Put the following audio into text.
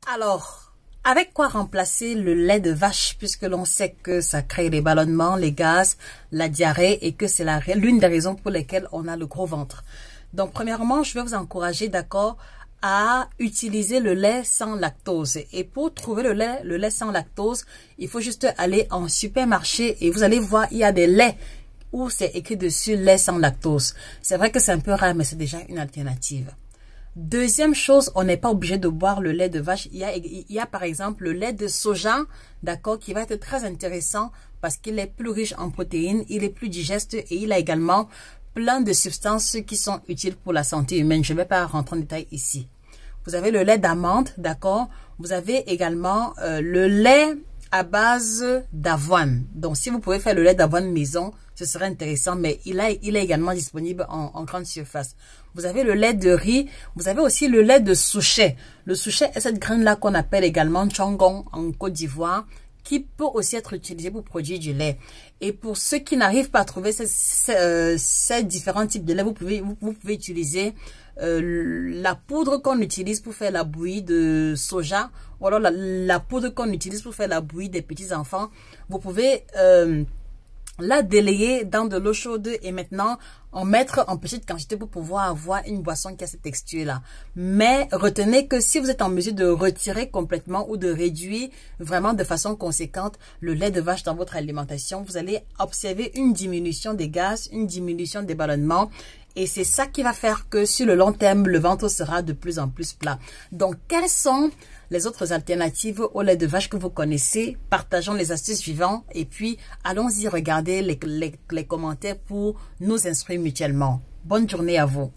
Alors, avec quoi remplacer le lait de vache puisque l'on sait que ça crée les ballonnements, les gaz, la diarrhée et que c'est l'une des raisons pour lesquelles on a le gros ventre. Donc, premièrement, je vais vous encourager, d'accord, à utiliser le lait sans lactose. Et pour trouver le lait sans lactose, il faut juste aller en supermarché et vous allez voir, il y a des laits où c'est écrit dessus lait sans lactose. C'est vrai que c'est un peu rare, mais c'est déjà une alternative. Deuxième chose, on n'est pas obligé de boire le lait de vache. Il y a par exemple le lait de soja, d'accord, qui va être très intéressant parce qu'il est plus riche en protéines, il est plus digeste et il a également plein de substances qui sont utiles pour la santé humaine. Je ne vais pas rentrer en détail ici. Vous avez le lait d'amande, d'accord. Vous avez également le lait à base d'avoine. Donc, si vous pouvez faire le lait d'avoine maison, ce serait intéressant, mais il est également disponible en grande surface. Vous avez le lait de riz, vous avez aussi le lait de souchet. Le souchet est cette graine-là qu'on appelle également tchongong en Côte d'Ivoire, qui peut aussi être utilisé pour produire du lait. Et pour ceux qui n'arrivent pas à trouver ces différents types de lait, vous pouvez utiliser la poudre qu'on utilise pour faire la bouillie de soja, ou alors la poudre qu'on utilise pour faire la bouillie des petits enfants. Vous pouvez la délayer dans de l'eau chaude et maintenant en mettre en petite quantité pour pouvoir avoir une boisson qui a cette texture-là. Mais retenez que si vous êtes en mesure de retirer complètement ou de réduire vraiment de façon conséquente le lait de vache dans votre alimentation, vous allez observer une diminution des gaz, une diminution des ballonnements. Et c'est ça qui va faire que sur le long terme, le ventre sera de plus en plus plat. Donc, quelles sont les autres alternatives au lait de vache que vous connaissez? Partageons les astuces suivantes et puis allons-y regarder les commentaires pour nous instruire mutuellement. Bonne journée à vous.